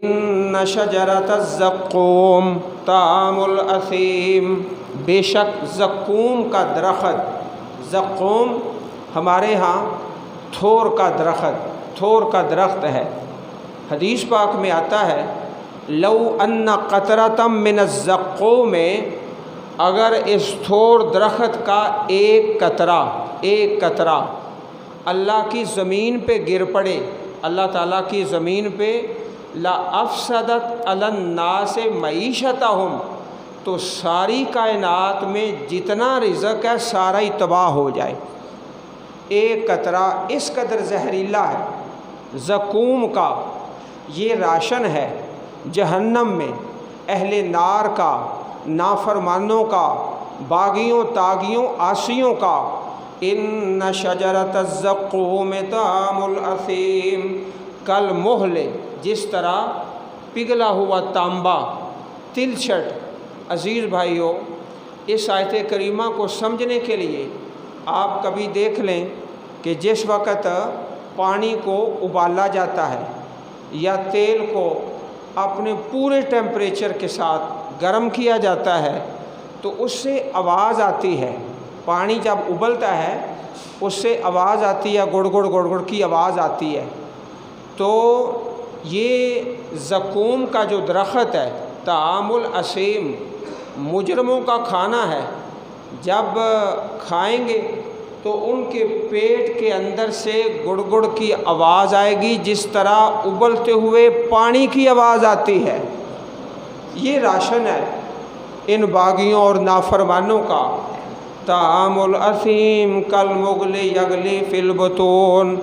ان شجرۃ الزقوم طعام الاثیم، بے شک زقوم کا درخت، زقوم ہمارے ہاں تھور کا درخت ہے۔ حدیث پاک میں آتا ہے لو ان قطرۃ من الزقوم، اگر اس تھور درخت کا ایک قطرہ اللہ کی زمین پہ گر پڑے، اللہ تعالیٰ کی زمین پہ، لا افسدت علی الناس معیشتہم، تو ساری کائنات میں جتنا رزق ہے سارا ہی تباہ ہو جائے۔ ایک قطرہ اس قدر زہریلا ہے زقوم کا، یہ راشن ہے جہنم میں اہل نار کا، نافرمانوں کا، باغیوں تاغیوں عاصیوں کا۔ ان شجرۃ الزقوم طعام الاثیم، کالمہل، جس طرح پگھلا ہوا تانبا، تلچھٹ۔ عزیز بھائیوں، اس آیت کریمہ کو سمجھنے کے لیے آپ کبھی دیکھ لیں کہ جس وقت پانی کو ابالا جاتا ہے یا تیل کو اپنے پورے ٹیمپریچر کے ساتھ گرم کیا جاتا ہے تو اس سے آواز آتی ہے، پانی جب ابلتا ہے اس سے آواز آتی ہے، گڑ گڑ کی آواز آتی ہے۔ تو یہ زقوم کا جو درخت ہے طعام الاثیم، مجرموں کا کھانا ہے۔ جب کھائیں گے تو ان کے پیٹ کے اندر سے گڑ کی آواز آئے گی، جس طرح ابلتے ہوئے پانی کی آواز آتی ہے۔ یہ راشن ہے ان باغیوں اور نافرمانوں کا۔ طعام الاثیم کالمغل یغلی فی البطون،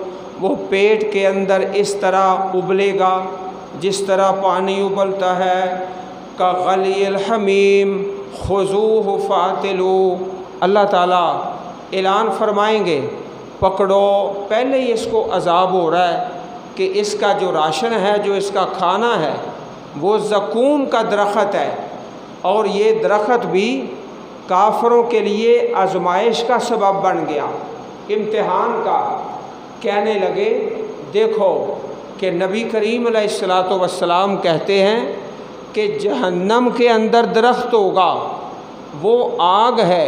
وہ پیٹ کے اندر اس طرح ابلے گا جس طرح پانی ابلتا ہے۔ کغلی الحمیم خذوہ فاعتلوہ، اللہ تعالیٰ اعلان فرمائیں گے پکڑو، پہلے ہی اس کو عذاب ہو رہا ہے کہ اس کا جو راشن ہے، جو اس کا کھانا ہے وہ زقوم کا درخت ہے، اور یہ درخت بھی کافروں کے لیے آزمائش کا سبب بن گیا، امتحان کا۔ کہنے لگے دیکھو کہ نبی کریم علیہ الصلاۃ والسلام کہتے ہیں کہ جہنم کے اندر درخت ہوگا، وہ آگ ہے،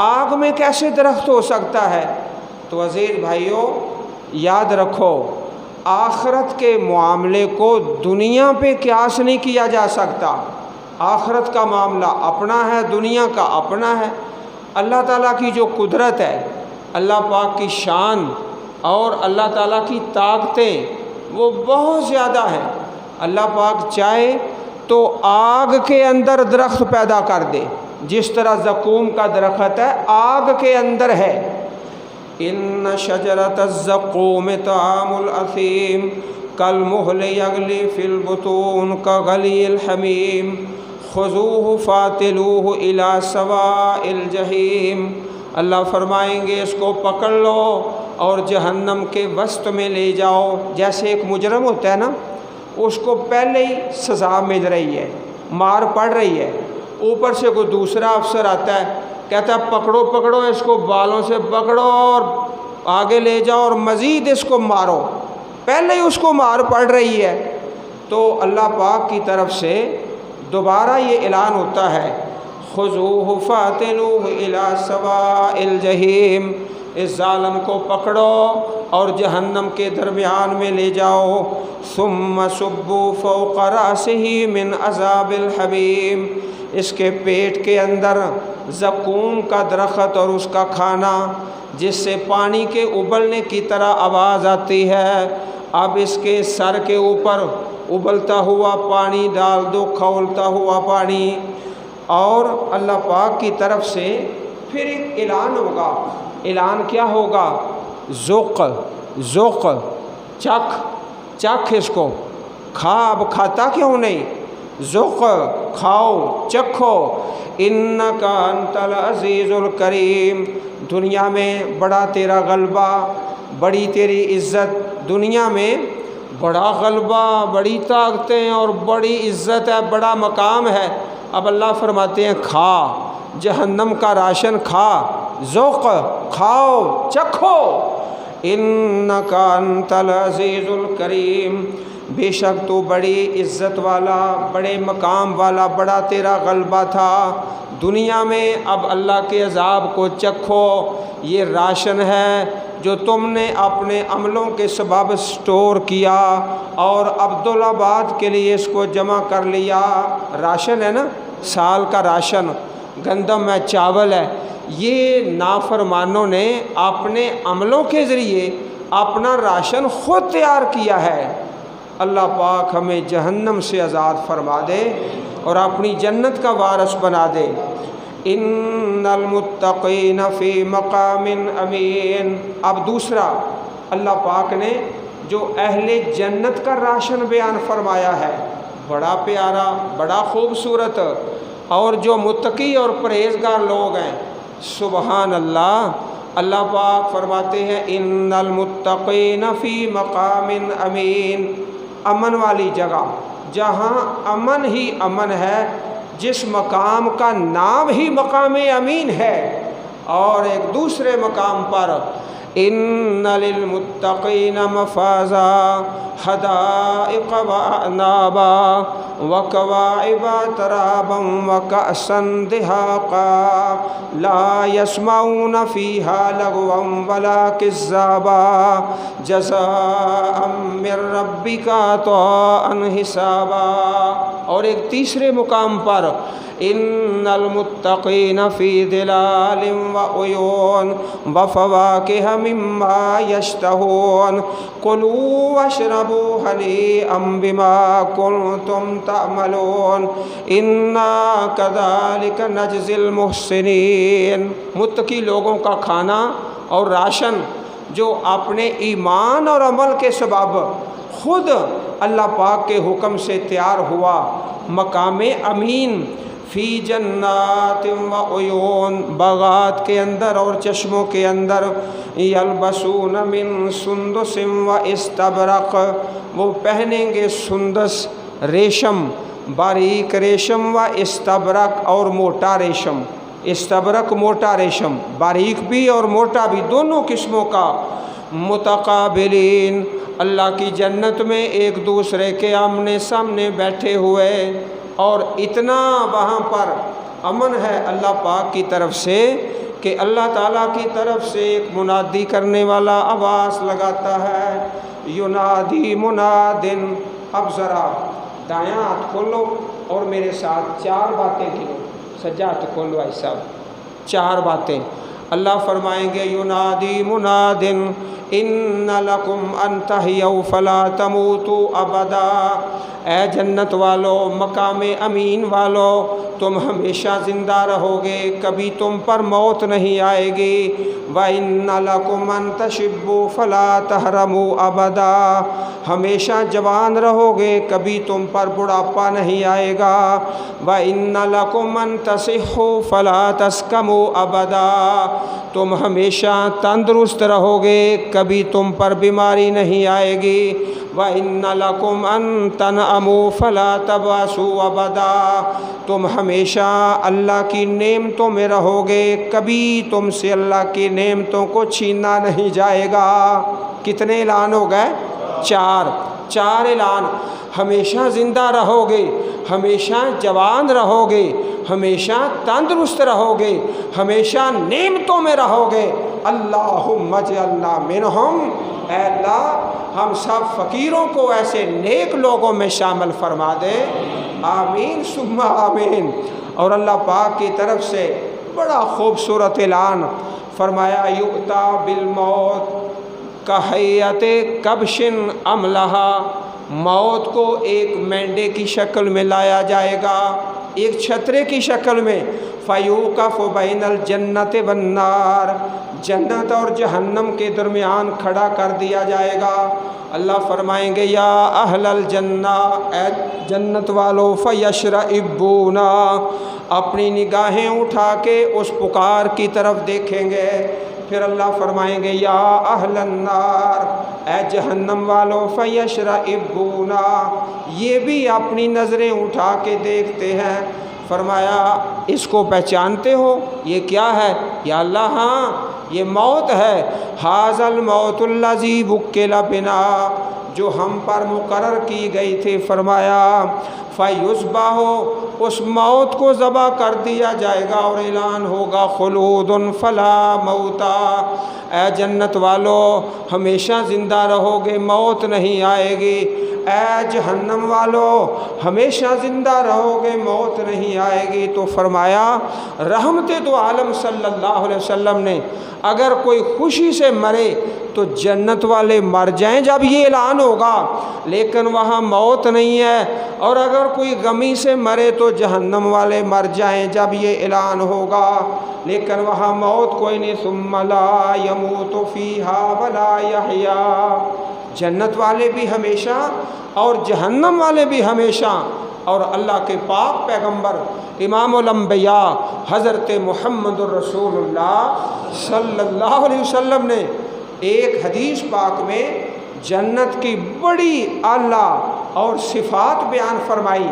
آگ میں کیسے درخت ہو سکتا ہے؟ تو عزیز بھائیوں یاد رکھو، آخرت کے معاملے کو دنیا پہ قیاس نہیں کیا جا سکتا۔ آخرت کا معاملہ اپنا ہے، دنیا کا اپنا ہے۔ اللہ تعالیٰ کی جو قدرت ہے، اللہ پاک کی شان اور اللہ تعالیٰ کی طاقتیں وہ بہت زیادہ ہیں۔ اللہ پاک چاہے تو آگ کے اندر درخت پیدا کر دے، جس طرح زقوم کا درخت ہے آگ کے اندر ہے۔ ان شجرۃ الزقوم طعام الاثیم کالمہل یغلی فی البطون کغلی الحمیم خذوہ فاعتلوہ الی سواء الجحیم۔ اللہ فرمائیں گے اس کو پکڑ لو اور جہنم کے وسط میں لے جاؤ۔ جیسے ایک مجرم ہوتا ہے نا، اس کو پہلے ہی سزا مل رہی ہے، مار پڑ رہی ہے، اوپر سے کوئی دوسرا افسر آتا ہے کہتا ہے پکڑو اس کو، بالوں سے پکڑو اور آگے لے جاؤ اور مزید اس کو مارو، پہلے ہی اس کو مار پڑ رہی ہے۔ تو اللہ پاک کی طرف سے دوبارہ یہ اعلان ہوتا ہے خذوہ فاعتلوہ الی سواء الجحیم، اس ظالم کو پکڑو اور جہنم کے درمیان میں لے جاؤ۔ ثم صبوا فوق رأسہ من عذاب الحمیم، اس کے پیٹ کے اندر زقوم کا درخت اور اس کا کھانا، جس سے پانی کے ابلنے کی طرح آواز آتی ہے، اب اس کے سر کے اوپر ابلتا ہوا پانی ڈال دو، کھولتا ہوا پانی۔ اور اللہ پاک کی طرف سے پھر ایک اعلان ہوگا۔ اعلان کیا ہوگا؟ ذوق، چکھ اس کو، کھا، اب کھاتا کیوں نہیں؟ ذوق، کھاؤ، چکھو۔ انک انت العزیز الکریم، دنیا میں بڑا تیرا غلبہ، بڑی تیری عزت، دنیا میں بڑا غلبہ، بڑی طاقتیں اور بڑی عزت ہے، بڑا مقام ہے۔ اب اللہ فرماتے ہیں کھا، جہنم کا راشن کھا، ذوق، کھاؤ، چکھو۔ انک انت العزیز الکریم، بے شک تو بڑی عزت والا، بڑے مقام والا، بڑا تیرا غلبہ تھا دنیا میں، اب اللہ کے عذاب کو چکھو۔ یہ راشن ہے جو تم نے اپنے عملوں کے سبب سٹور کیا اور عبدالآباد کے لیے اس کو جمع کر لیا۔ راشن ہے نا، سال کا راشن، گندم ہے، چاول ہے۔ یہ نافرمانوں نے اپنے عملوں کے ذریعے اپنا راشن خود تیار کیا ہے۔ اللہ پاک ہمیں جہنم سے آزاد فرما دے اور اپنی جنت کا وارث بنا دے۔ ان المتقین فی مقام امین۔ اب دوسرا اللہ پاک نے جو اہل جنت کا راشن بیان فرمایا ہے، بڑا پیارا، بڑا خوبصورت، اور جو متقی اور پرہیزگار لوگ ہیں، سبحان اللہ، اللہ پاک فرماتے ہیں ان المتقین فی مقام امین، امن والی جگہ، جہاں امن ہی امن ہے، جس مقام کا نام ہی مقام امین ہے۔ اور ایک دوسرے مقام پر ان للمتقین مفازا حدائق واعنابا وکواعب ترابا وکأسا دہاقا لا یسمعون فیہا لغوا ولا کذابا جزاء من ربک عطاء حسابا۔ اور ایک تیسرے مقام پر ان المتقین فی ظلال وعیون وفواکہ مما یشتہون کلوا واشربوا ہنیئا بما کنتم تعملون انا کذالک نجزی المحسنین۔ متقی لوگوں کا کھانا اور راشن جو اپنے ایمان اور عمل کے سبب خود اللہ پاک کے حکم سے تیار ہوا، مقام امین، فی جنات و عیون، باغات کے اندر اور چشموں کے اندر، یلبسون من سندس و استبرق، وہ پہنیں گے سندس ریشم، باریک ریشم، و استبرق اور موٹا ریشم۔ استبرق موٹا ریشم، باریک بھی اور موٹا بھی، دونوں قسموں کا۔ متقابلین، اللہ کی جنت میں ایک دوسرے کے آمنے سامنے بیٹھے ہوئے، اور اتنا وہاں پر امن ہے اللہ پاک کی طرف سے کہ اللہ تعالیٰ کی طرف سے ایک منادی کرنے والا آواز لگاتا ہے، ینادی منادن۔ اب ذرا دایاں ہاتھ کھولو اور میرے ساتھ 4 باتیں گنو، سجاد کھولو بھائی صاحب، 4 باتیں۔ اللہ فرمائیں گے ینادی منادن ان لکم ان تحیوا فلا تموتوا ابدا۔ اے جنت والو، مقام امین والو، تم ہمیشہ زندہ رہو گے، کبھی تم پر موت نہیں آئے گی۔ وَإِنَّ لَكُمْ أَن تَشِبُّوا فَلَا تَحْرَمُوا أَبَدًا، ہمیشہ جوان رہو گے، کبھی تم پر بڑھاپا نہیں آئے گا۔ وَإِنَّ لَكُمْ أَن تَصِحُّوا فَلَا تَسْقَمُوا أَبَدًا، تم ہمیشہ تندرست رہو گے، کبھی تم پر بیماری نہیں آئے گی۔ وَإِنَّ لَكُمْ أَن تَنْعَمُوا فَلَا تَبْأَسُوا أَبَدًا، تم ہمیشہ اللہ کی نعمتوں میں رہو گے، کبھی تم سے اللہ کی نعمتوں کو چھینا نہیں جائے گا۔ کتنے اعلان ہو گئے؟ 4 اعلان۔ ہمیشہ زندہ رہو گے، ہمیشہ جوان رہو گے، ہمیشہ تندرست رہو گے، ہمیشہ نعمتوں میں رہو گے۔ اللہم اجعلنا منہم، اے اللہ ہم سب فقیروں کو ایسے نیک لوگوں میں شامل فرما دے، آمین ثم آمین۔ اور اللہ پاک کی طرف سے بڑا خوبصورت اعلان فرمایا، یؤتی بالموت کہیت کبش املہا، موت کو ایک مینڈے کی شکل میں لایا جائے گا، ایک چھترے کی شکل میں۔ فیوقف بین الجنت والنار، جنت اور جہنم کے درمیان کھڑا کر دیا جائے گا۔ اللہ فرمائیں گے، یا اہل الجنہ، اے جنت والو، فیشرئبون، اپنی نگاہیں اٹھا کے اس پکار کی طرف دیکھیں گے۔ پھر اللہ فرمائیں گے، یا اہل النار، اے جہنم والو، فیشرئبون، یہ بھی اپنی نظریں اٹھا کے دیکھتے ہیں۔ فرمایا، اس کو پہچانتے ہو؟ یہ کیا ہے؟ یا اللہ ہاں، یہ موت ہے۔ ھذا الموت الذی وکل بنا، جو ہم پر مقرر کی گئی تھی، فرمایا فیصبح، اس موت کو ذبح کر دیا جائے گا اور اعلان ہوگا خلود فلا موتا، اے جنت والو ہمیشہ زندہ رہو گے، موت نہیں آئے گی، اے جہنم والو ہمیشہ زندہ رہو گے، موت نہیں آئے گی۔ تو فرمایا رحمت دو عالم صلی اللہ علیہ وسلم نے اگر کوئی خوشی سے مرے تو جنت والے مر جائیں جب یہ اعلان ہوگا، لیکن وہاں موت نہیں ہے، اور اگر کوئی غمی سے مرے تو جہنم والے مر جائیں جب یہ اعلان ہوگا، لیکن وہاں موت کوئی نہیں۔ ثم لا يموت فيها ولا يحيا، جنت والے بھی ہمیشہ اور جہنم والے بھی ہمیشہ۔ اور اللہ کے پاک پیغمبر امام الانبیاء حضرت محمد الرسول اللہ صلی اللہ علیہ وسلم نے ایک حدیث پاک میں جنت کی بڑی اعلیٰ اور صفات بیان فرمائی۔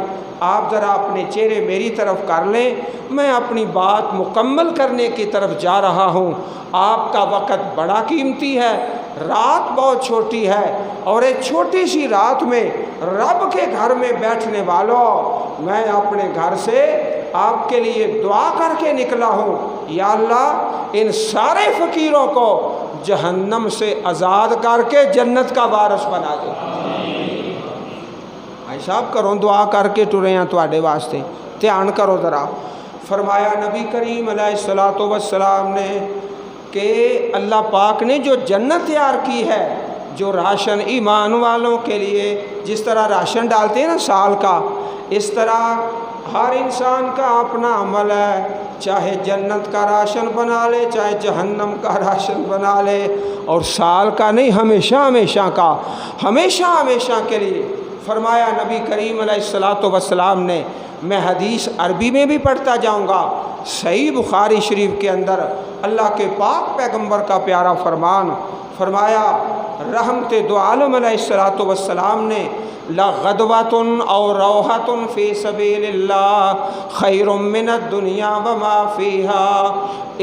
آپ ذرا اپنے چہرے میری طرف کر لیں، میں اپنی بات مکمل کرنے کی طرف جا رہا ہوں۔ آپ کا وقت بڑا قیمتی ہے، رات بہت چھوٹی ہے، اور ایک چھوٹی سی رات میں رب کے گھر میں بیٹھنے والوں، میں اپنے گھر سے آپ کے لیے دعا کر کے نکلا ہوں، یا اللہ ان سارے فقیروں کو جہنم سے آزاد کر کے جنت کا وارث بنا دے۔ بھائی صاحب کرو دعا کر کے ٹرے ہیں تواڈے واسطے، دھیان کرو ذرا۔ فرمایا نبی کریم علیہ الصلوۃ والسلام نے کہ اللہ پاک نے جو جنت تیار کی ہے، جو راشن ایمان والوں کے لیے جس طرح راشن ڈالتے ہیں نا سال کا، اس طرح ہر انسان کا اپنا عمل ہے، چاہے جنت کا راشن بنا لے چاہے جہنم کا راشن بنا لے، اور سال کا نہیں، ہمیشہ ہمیشہ کا، ہمیشہ ہمیشہ کے لیے۔ فرمایا نبی کریم علیہ الصلوۃ والسلام نے، میں حدیث عربی میں بھی پڑھتا جاؤں گا، صحیح بخاری شریف کے اندر اللہ کے پاک پیغمبر کا پیارا فرمان، فرمایا رحمت دو عالم علیہ الصلوۃ والسلام نے لغدوۃ او روحۃ فی سبیل اللہ خیر من الدنیا وما فیہا،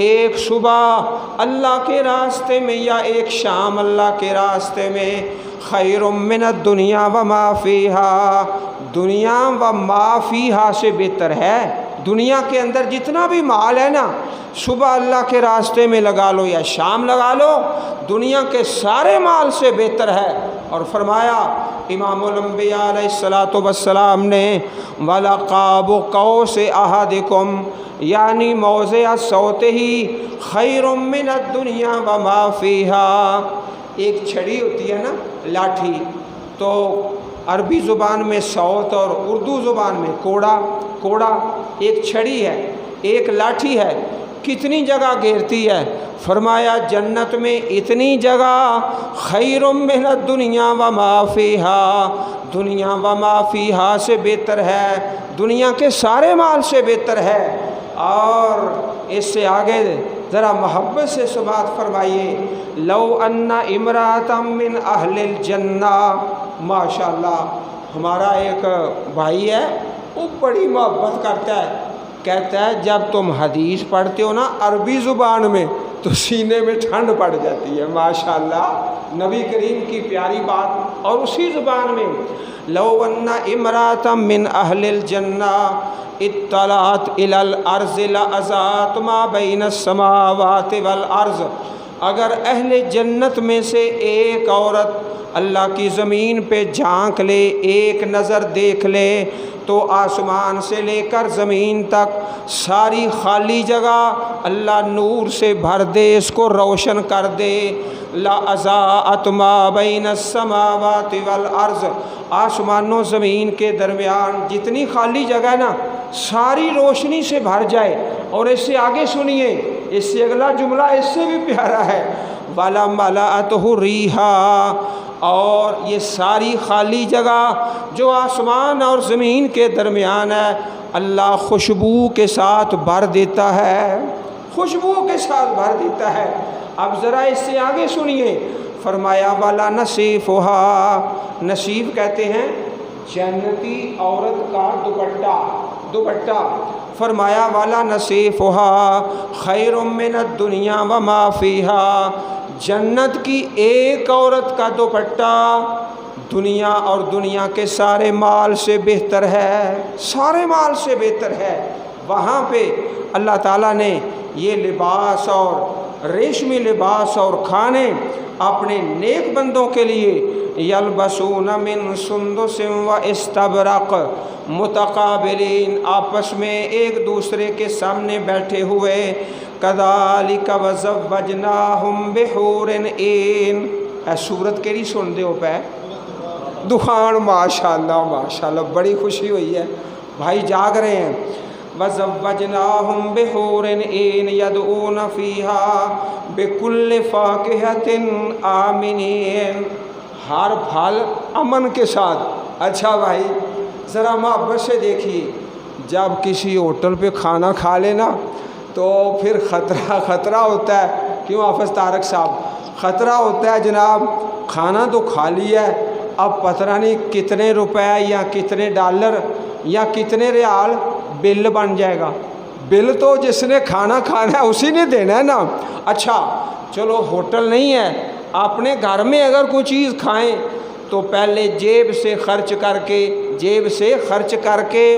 ایک صبح اللہ کے راستے میں یا ایک شام اللہ کے راستے میں، خیر من الدنیا وما فیہا، دنیا و ما فیہا سے بہتر ہے۔ دنیا کے اندر جتنا بھی مال ہے نا، صبح اللہ کے راستے میں لگا لو یا شام لگا لو، دنیا کے سارے مال سے بہتر ہے۔ اور فرمایا امام الانبیاء علیہ الصلوۃ والسلام نے وَلَقَابُ قَوْسِ أَحَدِكُمْ، یعنی موضع صوتہ خیر من الدنیا وما فیہا، ایک چھڑی ہوتی ہے نا لاٹھی، تو عربی زبان میں صوت اور اردو زبان میں کوڑا، ایک چھڑی ہے، ایک لاٹھی ہے، کتنی جگہ گھیرتی ہے؟ فرمایا جنت میں اتنی جگہ، خیر من الدنیا وما فیہا، دنیا وما فیہا سے بہتر ہے، دنیا کے سارے مال سے بہتر ہے۔ اور اس سے آگے ذرا محبت سے سماعت فرمائیے، لو ان امرأۃ من اہل الجنہ، ماشاءاللہ ہمارا ایک بھائی ہے، وہ بڑی محبت کرتا ہے، کہتا ہے جب تم حدیث پڑھتے ہو نا عربی زبان میں تو سینے میں ٹھنڈ پڑ جاتی ہے، ماشاءاللہ نبی کریم کی پیاری بات، اور اسی زبان میں لو ان امرأۃ من اہل الجنہ اطلعت الی الارض لأضاءت ما بین السماوات والارض، اگر اہل جنت میں سے ایک عورت اللہ کی زمین پہ جھانک لے، ایک نظر دیکھ لے، تو آسمان سے لے کر زمین تک ساری خالی جگہ اللہ نور سے بھر دے، اس کو روشن کر دے، لأضاءت ما بین السماوات والارض، آسمان و زمین کے درمیان جتنی خالی جگہ ہے نا ساری روشنی سے بھر جائے۔ اور اس سے آگے سنیے، اس سے اگلا جملہ اس سے بھی پیارا ہے، وَلَمَلَأَتْهُ رِيحًا، اور یہ ساری خالی جگہ جو آسمان اور زمین کے درمیان ہے اللہ خوشبو کے ساتھ بھر دیتا ہے، خوشبو کے ساتھ بھر دیتا ہے۔ اب ذرا اس سے آگے سنیے، فرمایا والا نصیفها، نصیف کہتے ہیں جنتی عورت کا دوپٹہ، فرمایا والا نصیفها خیر من الدنیا وما فیہا، جنت کی ایک عورت کا دوپٹہ دنیا اور دنیا کے سارے مال سے بہتر ہے، سارے مال سے بہتر ہے۔ وہاں پہ اللہ تعالیٰ نے یہ لباس اور ریشمی لباس اور کھانے اپنے نیک بندوں کے لیے یلبسون من سندس و استبرق متقابلین، آپس میں ایک دوسرے کے سامنے بیٹھے ہوئے، کذالک وزوجناہم بحور عین۔ اے سورت کیڑی سن دے ہو پہ دخان، ماشاءاللہ ماشاءاللہ، بڑی خوشی ہوئی ہے، بھائی جاگ رہے ہیں۔ وَزَوَّجْنَاهُمْ بِحُورٍ عِینٍ يَدْعُونَ فِيهَا بِكُلِّ فَاكِهَةٍ آمِنِينَ، ہر پھل امن کے ساتھ۔ اچھا بھائی ذرا محبت سے دیکھیے، جب کسی ہوٹل پہ کھانا کھا لینا تو پھر خطرہ ہوتا ہے، کیوں حافظ طارق صاحب؟ خطرہ ہوتا ہے جناب، کھانا تو کھا لیا ہے، اب پتہ نہیں کتنے روپے یا کتنے ڈالر یا کتنے ریال بل بن جائے گا۔ بل تو جس نے کھانا کھانا ہے اسی نے دینا ہے نا۔ اچھا چلو ہوٹل نہیں ہے، اپنے گھر میں اگر کوئی چیز کھائیں تو پہلے جیب سے خرچ کر کے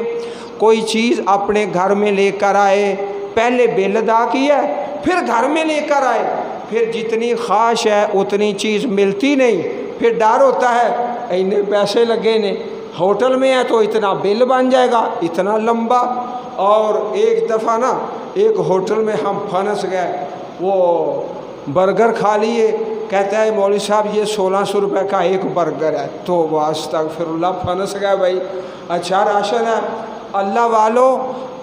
کوئی چیز اپنے گھر میں لے کر آئے، پہلے بل ادا کیا پھر گھر میں لے کر آئے، پھر جتنی خواہش ہے اتنی چیز ملتی نہیں، پھر ڈر ہوتا ہے اتنے پیسے لگے نے، ہوٹل میں ہے تو اتنا بل بن جائے گا، اتنا لمبا۔ اور ایک دفعہ نا ایک ہوٹل میں ہم پھنس گئے، وہ برگر کھا لیے، کہتا ہے مولوی صاحب یہ 1600 روپے کا ایک برگر ہے، تو استغفراللہ، پھنس گئے بھائی۔ اچھا راشن ہے، اللہ والو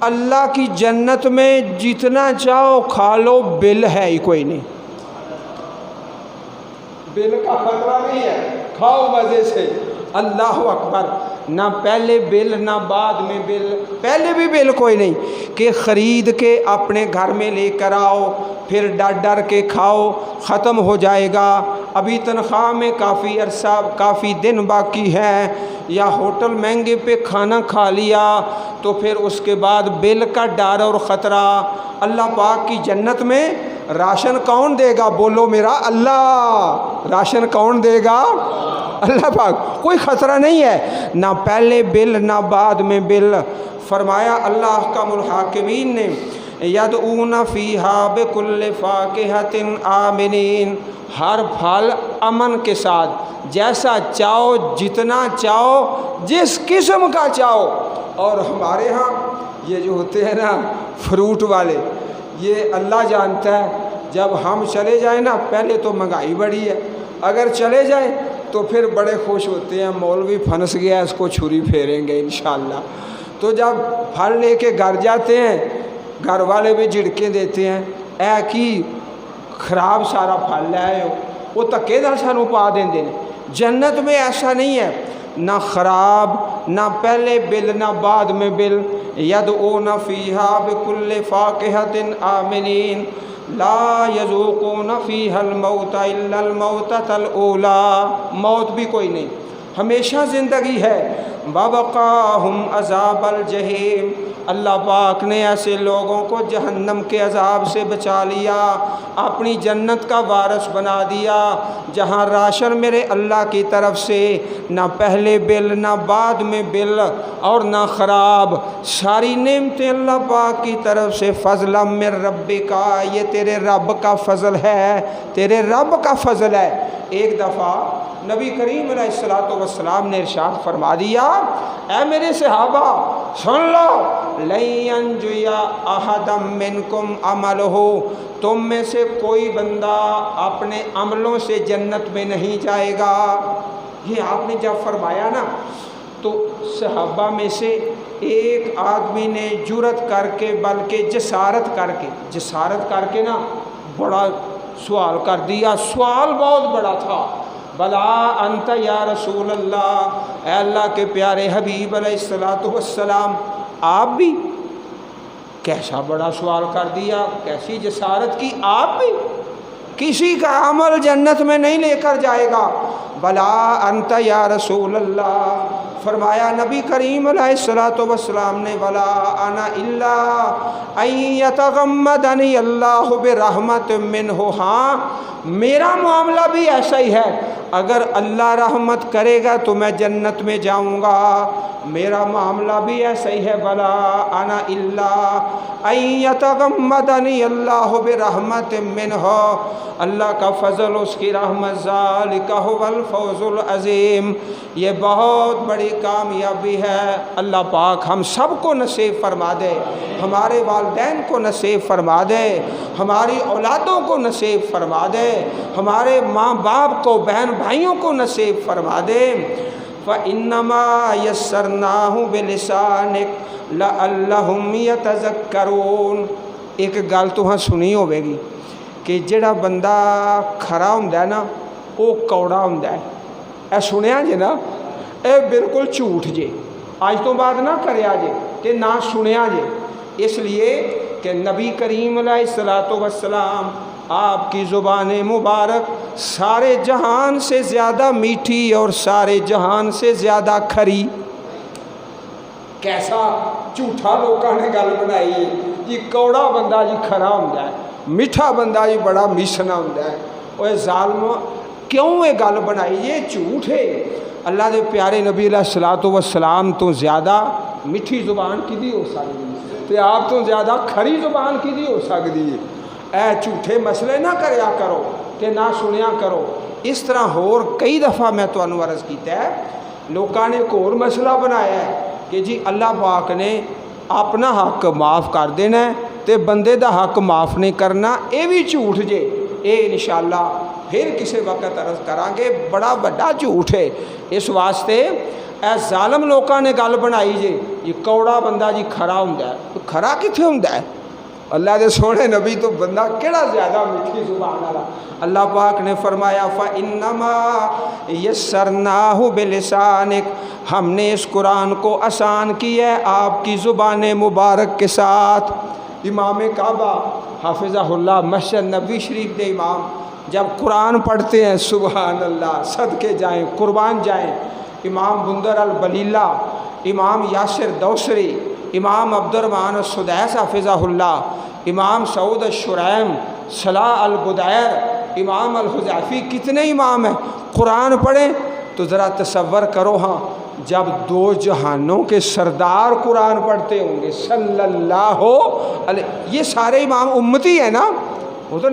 اللہ کی جنت میں جتنا چاہو کھا لو، بل ہے ہی کوئی نہیں، بل کا خطرہ نہیں ہے، کھاؤ مزے سے۔ اللہ اکبر، نہ پہلے بل نہ بعد میں بل، پہلے بھی بل کوئی نہیں کہ خرید کے اپنے گھر میں لے کر آؤ پھر ڈر کے کھاؤ، ختم ہو جائے گا، ابھی تنخواہ میں کافی عرصہ کافی دن باقی ہے، یا ہوٹل مہنگے پہ کھانا کھا لیا تو پھر اس کے بعد بل کا ڈر اور خطرہ۔ اللہ پاک کی جنت میں راشن کون دے گا؟ بولو میرا اللہ، راشن کون دے گا؟ اللہ پاک، کوئی خطرہ نہیں ہے، نہ پہلے بل نہ بعد میں بل۔ فرمایا اللہ احکم الحاکمین نے یدعون فیہا بکل فاکہۃ آمنین، ہر پھل امن کے ساتھ، جیسا چاہو جتنا چاہو جس قسم کا چاہو۔ اور ہمارے ہاں یہ جو ہوتے ہیں نا فروٹ والے، یہ اللہ جانتا ہے، جب ہم چلے جائیں نا، پہلے تو مہنگائی بڑی ہے، اگر چلے جائیں تو پھر بڑے خوش ہوتے ہیں، مولوی پھنس گیا اس کو چھری پھیریں گے انشاءاللہ۔ تو جب پھل لے کے گھر جاتے ہیں، گھر والے بھی جھڑکیں دیتے ہیں، اے کی خراب سارا پھل لے آئے ہو، وہ تکے دل سانو پا دیں دے۔ جنت میں ایسا نہیں ہے، نہ خراب، نہ پہلے بل نہ بعد میں بل۔ یدعون فیہا بکل فاکہۃ آمنین لا یذوقون فیہا الموت الا الموتۃ الاولی، موت بھی کوئی نہیں، ہمیشہ زندگی ہے۔ وَوَقَاهُمْ عَذَابَ الْجَحِيمِ، اللہ پاک نے ایسے لوگوں کو جہنم کے عذاب سے بچا لیا، اپنی جنت کا وارث بنا دیا، جہاں راشن میرے اللہ کی طرف سے نہ پہلے بل نہ بعد میں بل اور نہ خراب، ساری نعمتیں اللہ پاک کی طرف سے۔ فضلا من ربک، یہ تیرے رب کا فضل ہے، تیرے رب کا فضل ہے۔ ایک دفعہ نبی کریم علیہ السلام نے ارشاد فرما دیا، اے میرے صحابہ سن لو، لن ینجی احد منکم عملہ، تم میں سے کوئی بندہ اپنے عملوں سے جنت میں نہیں جائے گا۔ یہ آپ نے جب فرمایا نا تو صحابہ میں سے ایک آدمی نے جرأت کر کے، بلکہ جسارت کر کے نا بڑا سوال کر دیا، سوال بہت بڑا تھا۔ بلا انت یا رسول اللہ، اے اللہ کے پیارے حبیب علیہ السلام، آپ بھی؟ کیسا بڑا سوال کر دیا، کیسی جسارت کی، آپ بھی؟ کسی کا عمل جنت میں نہیں لے کر جائے گا۔ بلا انت یا رسول اللہ، فرمایا نبی کریم علیہ السلام نے، ولا انا الا ان یتغمدنی اللہ برحمت منہ، ہاں میرا معاملہ بھی ایسا ہی ہے، اگر اللہ رحمت کرے گا تو میں جنت میں جاؤں گا، میرا معاملہ بھی ایسا ہی ہے، بلا انا الا ان یتغمدنی اللہ برحمت منہ، اللہ کا فضل اس کی رحمت، ذالک هو الفوز العظیم، یہ بہت بڑی کامیابی ہے۔ اللہ پاک ہم سب کو نصیب فرما دے، ہمارے والدین کو نصیب فرما دے، ہماری اولادوں کو نصیب فرما دے، ہمارے ماں باپ کو، بہن بھائیوں کو نصیب فرما دے۔ فَإِنَّمَا يَسَّرْنَاهُ بِلِسَانِكَ لَعَلَّهُمْ يَتَذَكَّرُونَ۔ ایک گل تو ہاں سنی ہوے گی کہ جڑا بندہ کھرا ہوندا ہے نا وہ کوڑا ہوندا ہے، اے سنیا جے نا، اے بالکل جھوٹ جے، اج تو بعد نہ کریا جے تے نہ سنیا جے، اس لیے کہ نبی کریم علیہ الصلوۃ والسلام آپ کی زبان مبارک سارے جہان سے زیادہ میٹھی اور سارے جہان سے زیادہ کھری۔ کیسا جھوٹا لوگوں نے گل بنائی ہے جی، کوڑا بندہ جی کھرا ہوندا ہے، میٹھا بندہ جی بڑا میسنا ہوندا ہے۔ اوے ظالم کیوں یہ گل بنائی؟ یہ جھوٹ ہے۔ اللہ دے پیارے نبی علیہ الصلوۃ والسلام تو زیادہ میٹھی زبان کدی ہو سکتی تے آپ تو زیادہ کھری زبان کدی ہو سکتی ہے؟ اے جھوٹے مسئلے نہ کریا کرو کہ نہ سنیا کرو۔ اس طرح ہور کئی دفعہ میں تانوں عرض کیتا ہے، لوکاں نے ایک اور مسئلہ بنایا ہے کہ جی اللہ پاک نے اپنا حق معاف کر دینا ہے تے بندے دا حق معاف نہیں کرنا، اے بھی جھوٹ جے۔ اے انشاءاللہ پھر کسی وقت عرض کران گے، بڑا بڑا جھوٹ ہے۔ اس واسطے اے ظالم لوکاں نے گل بنائی جے یہ کوڑا بندہ جی کھرا ہوندا ہے، کھرا کتھے ہوندا ہے؟ اللہ دے سونے نبی تو بندہ کیڑا زیادہ میٹھی زبان والا؟ اللہ پاک نے فرمایا فَإِنَّمَا يَسَّرْنَاهُ بِلِسَانِكَ، ہم نے اس قرآن کو آسان کیا ہے آپ کی زبان مبارک کے ساتھ۔ امام کعبہ حافظہ اللہ مسجد نبوی شریف دے امام جب قرآن پڑھتے ہیں سبحان اللہ، صدقے جائیں، قربان جائیں، امام بندر البلیلہ، امام یاسر دوسری، امام عبد الرحمن السدیس حافظہ اللہ، امام سعود الشریم، صلاح البدیر، امام الحذیفی، کتنے امام ہیں قرآن پڑھیں تو ذرا تصور کرو ہاں جب دو جہانوں کے سردار قرآن پڑھتے ہوں گے صلی اللہ علیہ، یہ سارے امام امتی ہیں نا، وہ تو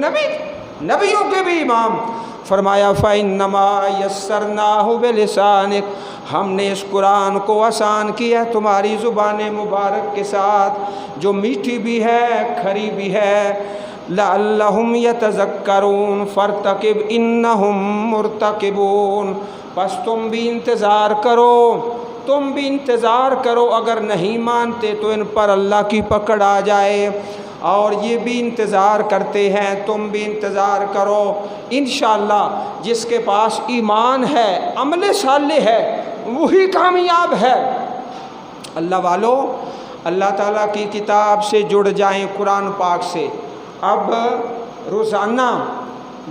نبیوں کے بھی امام۔ فرمایا فَإِنَّمَا يَسَّرْنَاهُ بِلِسَانِكَ، ہم نے اس قرآن کو آسان کیا تمہاری زبان مبارک کے ساتھ جو میٹھی بھی ہے کھری بھی ہے۔ لَعَلَّهُمْ يَتَذَكَّرُونَ فَارْتَقِبْ إِنَّهُمْ مُرْتَقِبُونَ، پس تم بھی انتظار کرو، تم بھی انتظار کرو، اگر نہیں مانتے تو ان پر اللہ کی پکڑ آ جائے، اور یہ بھی انتظار کرتے ہیں، تم بھی انتظار کرو۔ انشاءاللہ جس کے پاس ایمان ہے، عمل صالح ہے، وہی کامیاب ہے۔ اللہ والو، اللہ تعالیٰ کی کتاب سے جڑ جائیں، قرآن پاک سے۔ اب روزانہ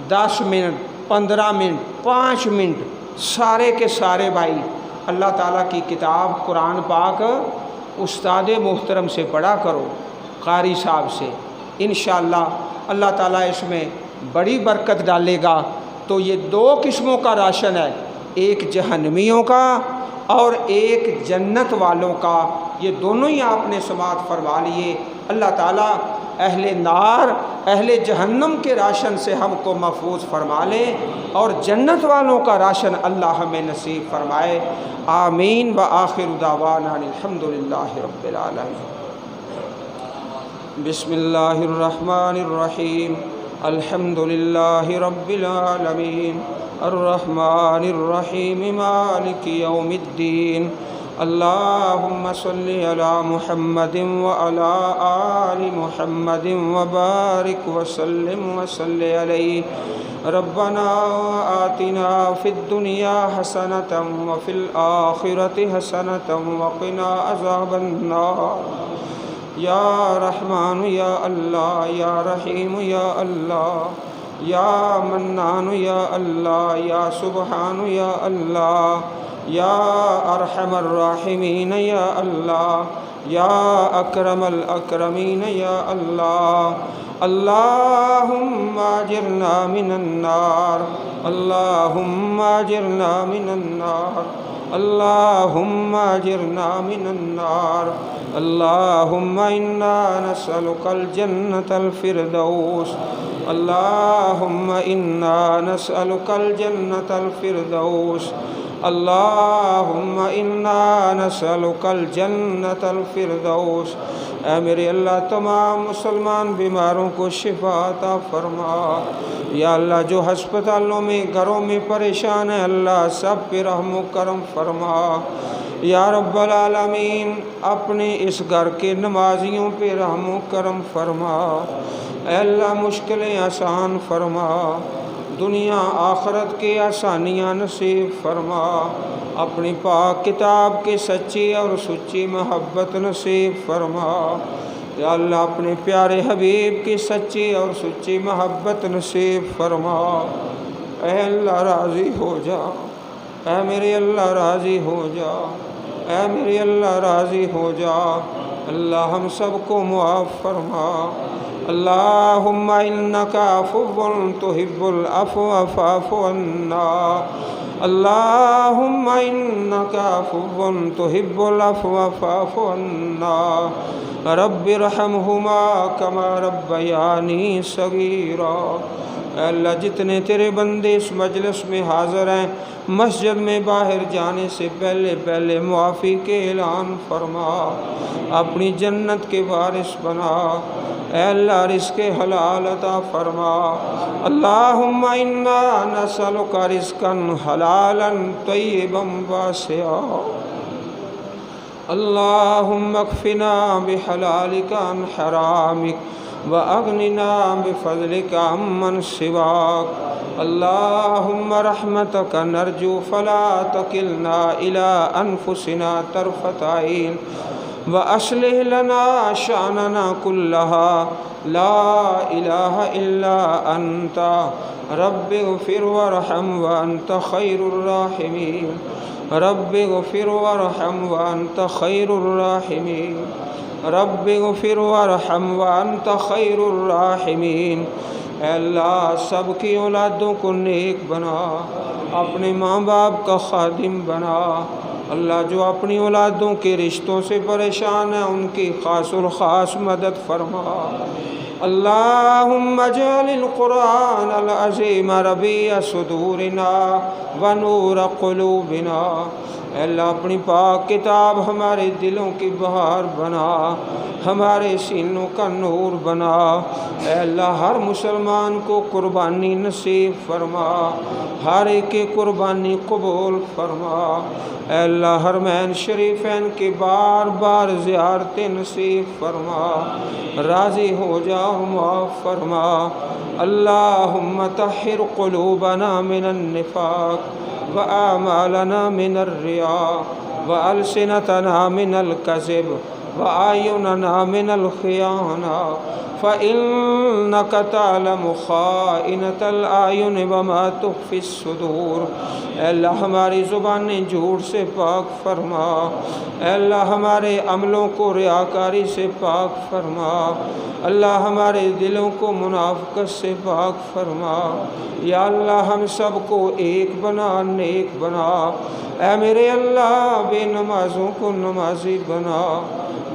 10 منٹ، 15 منٹ، 5 منٹ سارے کے سارے بھائی اللہ تعالیٰ کی کتاب قرآن پاک استاد محترم سے پڑھا کرو، قاری صاحب سے، انشاءاللہ اللہ تعالیٰ اس میں بڑی برکت ڈالے گا۔ تو یہ 2 قسموں کا راشن ہے، ایک جہنمیوں کا اور ایک جنت والوں کا، یہ دونوں ہی آپ نے سماعت فرما لیے۔ اللہ تعالیٰ اہل نار، اہل جہنم کے راشن سے ہم کو محفوظ فرما لے، اور جنت والوں کا راشن اللہ ہمیں نصیب فرمائے۔ آمین۔ وآخر دعوانا الحمد للہ رب العالمین۔ بسم اللہ الرحمن الرحیم، الحمد للہ رب العالمین، الرحمن الرحیم، مالک یوم الدین، اللہم صلی علی محمد وعلی آل محمد وبارک وسلم وصلی علیہ۔ ربنا آتنا فی الدنیا حسنۃ وفی الآخرۃ حسنۃ وقنا عذاب النار۔ یا رحمان یا اللہ، یا رحیم یا اللہ، یا منان یا اللہ، یا سبحان یا اللہ، یا ارحم الراحمین یا اللہ، یا اکرم الاکرمین یا اللہ۔ اللہم اجرنا من النار، اللہم اجرنا من النار، اللہم اجرنا من النار۔ اللہم انا نسألک الجنة الفردوس، اللہم انا نسألک الجنة الفردوس، اللہم انا نسألک الجنة الفردوس۔ اے میرے اللہ تمام مسلمان بیماروں کو شفا عطا فرما۔ یا اللہ جو ہسپتالوں میں گھروں میں پریشان ہیں اللہ سب پہ رحم و کرم فرما۔ یا رب العالمین اپنے اس گھر کے نمازیوں پہ رحم و کرم فرما۔ اے اللہ مشکلیں آسان فرما، دنیا آخرت کے آسانیاں نصیب فرما، اپنی پاک کتاب کی سچی اور سچی محبت نصیب فرما۔ یا اللہ اپنے پیارے حبیب کی سچی اور سچی محبت نصیب فرما۔ اے اللہ راضی ہو جا، اے میرے اللہ راضی ہو جا، اے میرے اللہ راضی ہو جا۔ اللہ ہم سب کو معاف فرما۔ اللہم انکا عفو تحب العفو فاعف عنا، اللہم انکا عفو تحب العفو فاعف عنا، رب ارحمہما کما ربیانی صغیرا۔ اے اللہ جتنے تیرے بندے اس مجلس میں حاضر ہیں مسجد میں باہر جانے سے پہلے پہلے معافی کے اعلان فرما، اپنی جنت کے وارث بنا۔ اے اللہ رزق حلال عطا فرما۔ اللہم انا نسألک رزقا حلالا طیبا واسعا، اللہم اکفنا بحلالک عن حرامک وَأَغْنِنَا بِفَضْلِكَ عَمَّنْ سِوَاكَ، اللہم رحمتک نرجو فلا تکلنا إِلَىٰ أَنفُسِنَا طَرْفَةَ عَيْنٍ وَأَصْلِحْ لَنَا شَأْنَنَا كُلَّهُ لَا إِلَٰهَ إِلَّا أَنْتَ رَبِّ اغْفِرْ وَارْحَمْ وَأَنْتَ خَيْرُ الرَّاحِمِينَ، رَبِّ اغْفِرْ وَارْحَمْ وَأَنْتَ خَيْرُ الرَّاحِمِينَ، رب اغفر وارحم وانت خیر الراحمین۔ اے اللہ سب کی اولادوں کو نیک بنا، اپنے ماں باپ کا خادم بنا۔ اللہ جو اپنی اولادوں کے رشتوں سے پریشان ہیں ان کی خاص الخاص مدد فرما۔ اللہم اجعل القرآن العظیم ربیع صدورنا ونور قلوبنا۔ اے اللہ اپنی پاک کتاب ہمارے دلوں کی بہار بنا، ہمارے سینوں کا نور بنا۔ اے اللہ ہر مسلمان کو قربانی نصیب فرما، ہر ایک کی قربانی قبول فرما۔ اے اللہ حرمین شریفین کی بار بار زیارتیں نصیب فرما، راضی ہو جا اور معاف فرما۔ اللہم طہر قلوبنا من النفاق وآمالنا من الرياء وألسنتنا من الكذب وأعيننا من الخيانة فإنك تعلم خائنة الأعين وما تخفي الصدور۔ اے اللہ ہماری زبانیں جھوٹ سے پاک فرما، اے اللہ ہمارے عملوں کو ریاکاری سے پاک فرما، اللہ ہمارے دلوں کو منافقت سے پاک فرما۔ یا اللہ ہم سب کو ایک بنا، نیک بنا۔ اے میرے اللہ بے نمازوں کو نمازی بنا،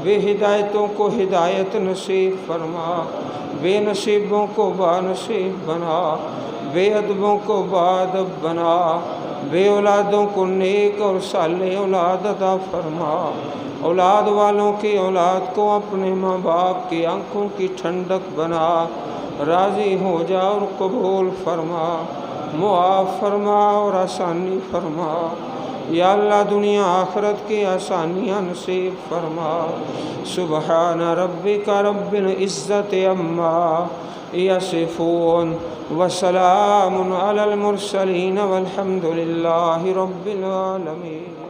بے ہدایتوں کو ہدایت نصیب فرما، بے نصیبوں کو بانصیب بنا، بے ادبوں کو باادب بنا، بے اولادوں کو نیک اور صالح اولاد عطا فرما۔ اولاد والوں کی اولاد کو اپنے ماں باپ کی آنکھوں کی ٹھنڈک بنا، راضی ہو جا اور قبول فرما، معاف فرما اور آسانی فرما۔ یا اللہ دنیا آخرت کی آسانیاں نصیب فرما۔ سبحان ربک رب العزت عما یصفون وسلام علی المرسلین والحمد للہ رب العالمین۔